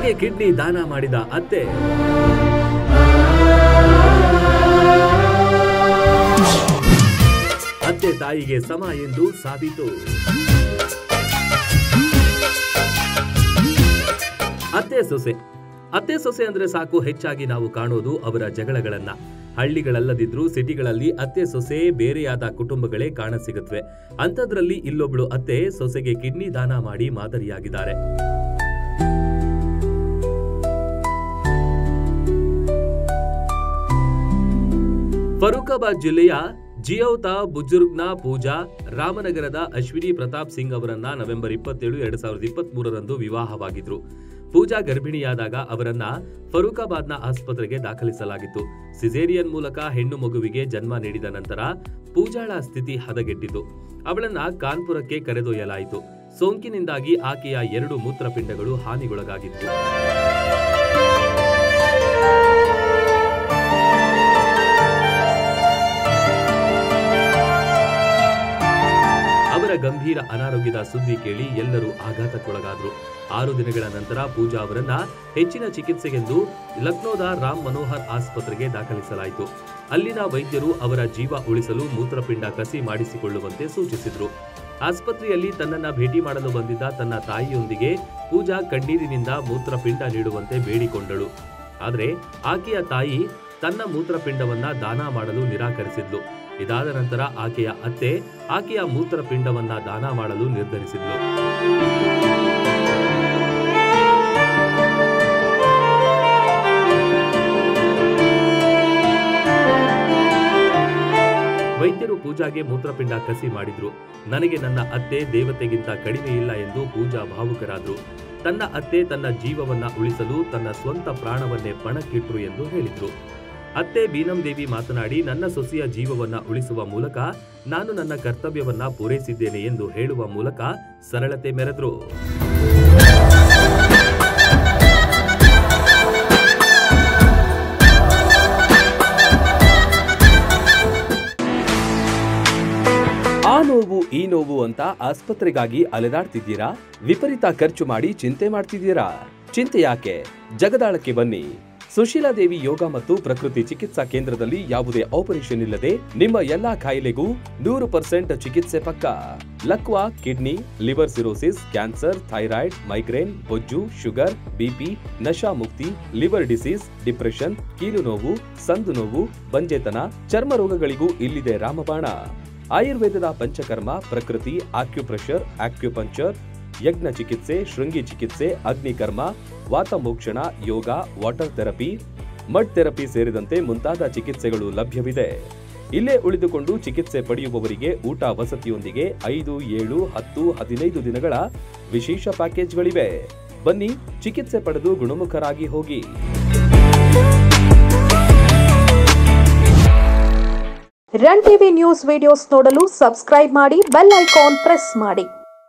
ಸೊಸೆಗೆ kidney ದಾನ ಮಾಡಿದ ಅತ್ತೆ. ಅತ್ತೆ ತಾಯಿಗೆ ಸಮ ಎಂದು ಸಾಬೀತು. ಅತ್ತೆ ಸೊಸೆ ಅಂದ್ರೆ ಸಾಕು, ಹೆಚ್ಚಾಗಿ ನಾವು ಕಾಣೋದು ಅವರ ಜಗಳಗಳನ್ನ. ಹಳ್ಳಿಗಳಲ್ಲದಿದ್ರೂ ಸಿಟಿಗಳಲ್ಲಿ ಅತ್ತೆ ಸೊಸೆ ಬೇರೆಯಾದ ಕುಟುಂಬಗಳೇ ಕಾಣಸಿಗುತ್ತವೆ. ಅಂಥದ್ರಲ್ಲಿ ಇಲ್ಲೊಬ್ಳು ಅತ್ತೆ ಸೊಸೆಗೆ ಕಿಡ್ನಿ ದಾನ ಮಾಡಿ ಮಾದರಿಯಾಗಿದ್ದಾರೆ. ಫರೂಖಾಬಾದ್ ಜಿಲ್ಲೆಯ ಜಿಯೌತಾ ಬುಜುರ್ಗ್ನ ಪೂಜಾ ರಾಮನಗರದ ಅಶ್ವಿನಿ ಪ್ರತಾಪ್ ಸಿಂಗ್ ಅವರನ್ನ ನವೆಂಬರ್ 27, 2023ರಂದು ವಿವಾಹವಾಗಿದ್ರು. ಪೂಜಾ ಗರ್ಭಿಣಿಯಾದಾಗ ಅವರನ್ನ ಫರೂಖಾಬಾದ್ನ ಆಸ್ಪತ್ರೆಗೆ ದಾಖಲಿಸಲಾಗಿತ್ತು. ಸಿಸೇರಿಯನ್ ಮೂಲಕ ಹೆಣ್ಣು ಮಗುವಿಗೆ ಜನ್ಮ ನೀಡಿದ ನಂತರ ಪೂಜಾಳ ಸ್ಥಿತಿ ಹದಗೆಟ್ಟಿತು. ಅವಳನ್ನ ಕಾನ್ಪುರಕ್ಕೆ ಕರೆದೊಯ್ಯಲಾಯಿತು. ಸೋಂಕಿನಿಂದಾಗಿ ಆಕೆಯ 2 ಮೂತ್ರಪಿಂಡಗಳು ಹಾನಿಗೊಳಗಾಗಿತ್ತು. ಅವರ ಗಂಭೀರ ಅನಾರೋಗ್ಯದ ಸುದ್ದಿ ಕೇಳಿ ಎಲ್ಲರೂ ಆಘಾತಕ್ಕೊಳಗಾದ್ರು. 6 ದಿನಗಳ ನಂತರ ಪೂಜಾ ಅವರನ್ನ ಹೆಚ್ಚಿನ ಚಿಕಿತ್ಸೆಗೆಂದು ಲಕ್ನೋದ ರಾಮ್ ಮನೋಹರ್ ಆಸ್ಪತ್ರೆಗೆ ದಾಖಲಿಸಲಾಯಿತು. ಅಲ್ಲಿನ ವೈದ್ಯರು ಅವರ ಜೀವ ಉಳಿಸಲು ಮೂತ್ರಪಿಂಡ ಕಸಿ ಮಾಡಿಸಿಕೊಳ್ಳುವಂತೆ ಸೂಚಿಸಿದ್ರು. ಆಸ್ಪತ್ರೆಯಲ್ಲಿ ತನ್ನನ್ನ ಭೇಟಿ ಮಾಡಲು ಬಂದಿದ್ದ ತನ್ನ ತಾಯಿಯೊಂದಿಗೆ ಪೂಜಾ ಕಣ್ಣೀರಿನಿಂದ ಮೂತ್ರಪಿಂಡ ನೀಡುವಂತೆ ಬೇಡಿಕೊಂಡಳು. ಆದರೆ ಆಕೆಯ ತಾಯಿ ತನ್ನ ಮೂತ್ರಪಿಂಡವನ್ನ ದಾನ ಮಾಡಲು ನಿರಾಕರಿಸಿದ್ಲು. ಇದಾದ ನಂತರ ಆಕೆಯ ಅತ್ತೆ ಆಕೆಯ ಮೂತ್ರಪಿಂಡವನ್ನ ದಾನ ಮಾಡಲು ನಿರ್ಧರಿಸಿದ್ಲು. ವೈದ್ಯರು ಪೂಜಾಗೆ ಮೂತ್ರಪಿಂಡ ಕಸಿ ಮಾಡಿದ್ರು. ನನಗೆ ನನ್ನ ಅತ್ತೆ ದೇವತೆಗಿಂತ ಕಡಿಮೆ ಇಲ್ಲ ಎಂದು ಪೂಜಾ ಭಾವುಕರಾದ್ರು. ತನ್ನ ಅತ್ತೆ ತನ್ನ ಜೀವವನ್ನ ಉಳಿಸಲು ತನ್ನ ಸ್ವಂತ ಪ್ರಾಣವನ್ನೇ ಪಣಕ್ಕಿಟ್ರು ಎಂದು ಹೇಳಿದ್ರು. ಅತ್ತೆ ಬೀನಂ ದೇವಿ ಮಾತನಾಡಿ, ನನ್ನ ಸೊಸೆಯ ಜೀವವನ್ನ ಉಳಿಸುವ ಮೂಲಕ ನಾನು ನನ್ನ ಕರ್ತವ್ಯವನ್ನ ಪೂರೈಸಿದ್ದೇನೆ ಎಂದು ಹೇಳುವ ಮೂಲಕ ಸರಳತೆ ಮೆರೆದ್ರು. ಆ ನೋವು ಈ ನೋವು ಅಂತ ಆಸ್ಪತ್ರೆಗಾಗಿ ಅಲೆದಾಡ್ತಿದ್ದೀರಾ? ವಿಪರೀತ ಖರ್ಚು ಮಾಡಿ ಚಿಂತೆ ಮಾಡ್ತಿದ್ದೀರಾ? ಚಿಂತೆ ಯಾಕೆ? ಜಗದಾಳಕ್ಕೆ ಬನ್ನಿ. ಸುಶೀಲಾ ದೇವಿ ಯೋಗ ಮತ್ತು ಪ್ರಕೃತಿ ಚಿಕಿತ್ಸಾ ಕೇಂದ್ರದಲ್ಲಿ ಯಾವುದೇ ಆಪರೇಷನ್ ಇಲ್ಲದೆ ನಿಮ್ಮ ಎಲ್ಲಾ ಕಾಯಿಲೆಗೂ 100% ಚಿಕಿತ್ಸೆ ಪಕ್ಕ. ಲಕ್ವಾ, kidney, liver cirrhosis, cancer, thyroid, migraine, ಬೊಜ್ಜು, ಶುಗರ್, ಬಿಪಿ, ನಶಾ ಮುಕ್ತಿ, ಲಿವರ್ ಡಿಸೀಸ್, ಡಿಪ್ರೆಷನ್, ಕೀಲು ನೋವು, ಸಂದು ನೋವು, ಬಂಜೆತನ, ಚರ್ಮ ರೋಗಗಳಿಗೂ ಇಲ್ಲಿದೆ ರಾಮಬಾಣ. ಆಯುರ್ವೇದದ ಪಂಚಕರ್ಮ, ಪ್ರಕೃತಿ, ಆಕ್ಯುಪ್ರೆಷರ್, ಆಕ್ಯುಪಂಕ್ಚರ್, ಯಜ್ಞ ಚಿಕಿತ್ಸೆ, ಶೃಂಗಿ ಚಿಕಿತ್ಸೆ, ಅಗ್ನಿಕರ್ಮ, ವಾತಮೋಕ್ಷಣ, ಯೋಗ, ವಾಟರ್ ಥೆರಪಿ, ಮಡ್ ಥೆರಪಿ ಸೇರಿದಂತೆ ಮುಂತಾದ ಚಿಕಿತ್ಸೆಗಳು ಲಭ್ಯವಿದೆ. ಇಲ್ಲೇ ಉಳಿದುಕೊಂಡು ಚಿಕಿತ್ಸೆ ಪಡೆಯುವವರಿಗೆ ಊಟ ವಸತಿಯೊಂದಿಗೆ 5, 7, 10, 15 ದಿನಗಳ ವಿಶೇಷ ಪ್ಯಾಕೇಜ್ಗಳಿವೆ. ಬನ್ನಿ, ಚಿಕಿತ್ಸೆ ಪಡೆದು ಗುಣಮುಖರಾಗಿ ಹೋಗಿ. ರನ್ ಟಿವಿ ನ್ಯೂಸ್ ವಿಡಿಯೋಸ್ ನೋಡಲು ಸಬ್ಸ್ಕ್ರೈಬ್ ಮಾಡಿ, ಬೆಲ್ ಐಕಾನ್ ಪ್ರೆಸ್ ಮಾಡಿ.